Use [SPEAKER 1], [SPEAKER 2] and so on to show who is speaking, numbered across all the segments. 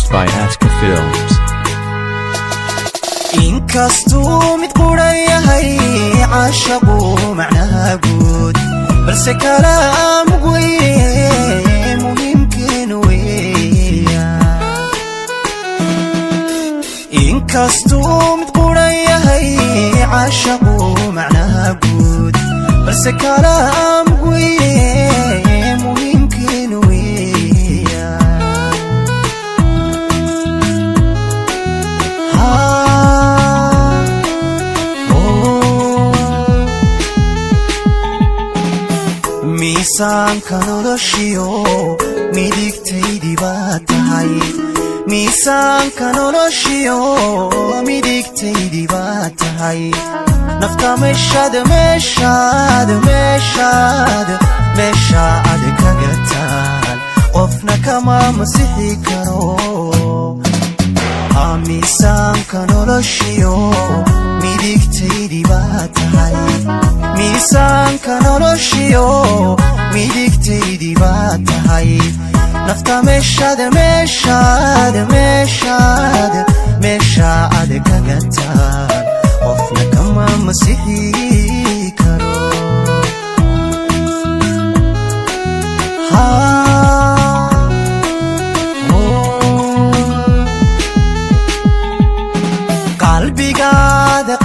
[SPEAKER 1] Produced by Aska Films.
[SPEAKER 2] inkastuu mid qurayahay caashaqu macnaha guud balse kalaam weeye muhiimkiin weeyaan inkastuu mid qurayahay caashaqu macnaha guud balse kalaam weeye muhiimkiin weeyaan miisaanka noloshiyo midigtaydii baad tahay miisaanka noloshiyo midigtaydii baad tahay nafta meeshaad kaga taal qofna kama masixi karo miisaanka noloshiyo midigtaydii baad tahay miisaanka noloshiyo midigtaydii baad tahay nafta meeshaad kaga taal qofna kama masixi karo qalbigaada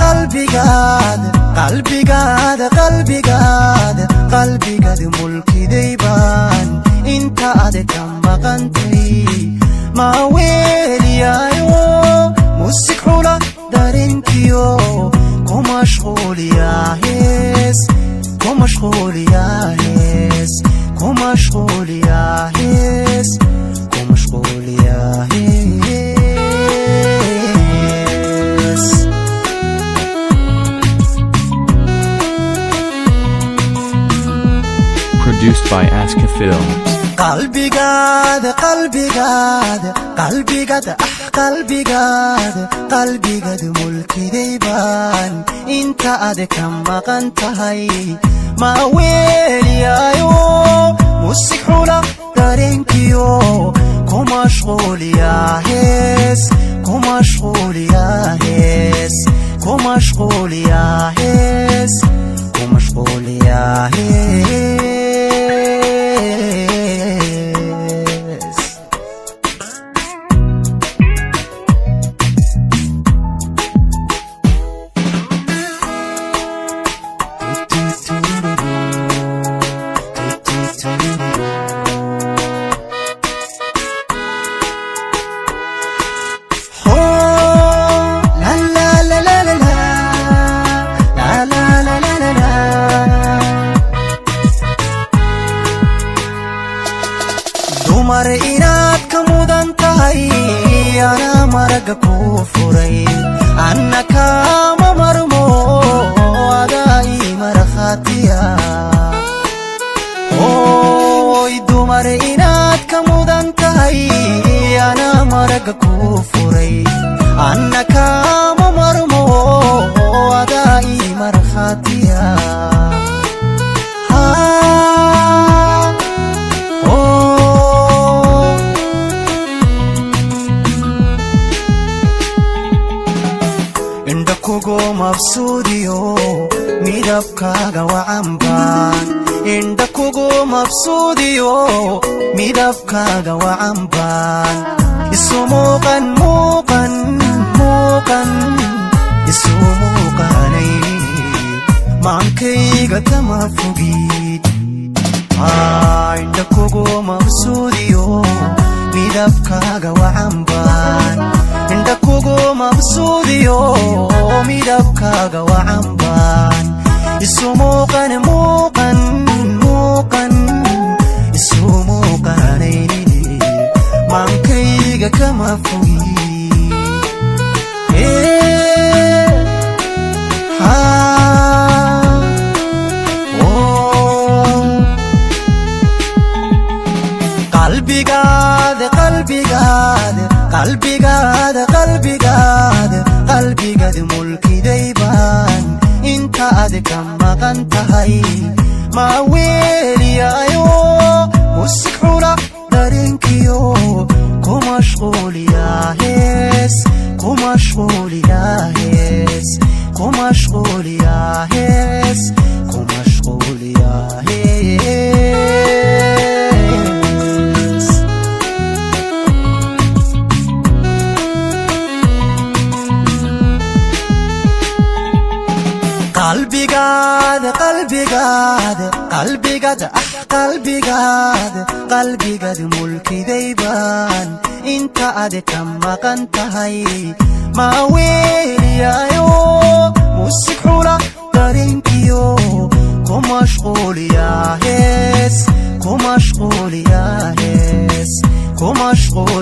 [SPEAKER 2] mulkiday baan inta ade ka maqantay ma weeliyaayo musik xula darinkiyo ku mashquuliyaa hees
[SPEAKER 1] Produced by Aska Films.
[SPEAKER 2] qalbigaada mulkiday baan inta ade ka maqan tahay ma weeliyaayo musik xula darinkiyo ku mashquuliyaa hees dumar inaad ka mudan tahay ana maraga ku furay anna kama marmo adaa ii markhaatiya dumar inaad ka mudan tahay ana maraga ku furay anna kama marmo adaa ii markhaatiya kugu mabsuudiyo midabkaaga wacanbaan indha kugu mabsuudiyo midabkaaga wacanbaan isu muuqanay maankayga kama fogid indha kugu mabsuudiyo midabkaaga wacanbaan indha kugu mabsuudiyo midabkaaga wacanbaan isu muuqanayni maankayga kama fogi qalbigaada mulkiday baan inta ade ka maqan tahay ma weeliyaayo musik xula dareenkiyo ku mashquul yaa hees ku mashquul yaa hees ku mashquul yaa hees ku mashquul yaa hees qalbigaada qalbigaada qalbigaada qalbigaada qalbigaada mulkidayban inta aad ka maqan tahay ma weeliyaayo musik xula dareenkiyo ku mashquul yaa hees ku mashquul yaa hees ku mashquul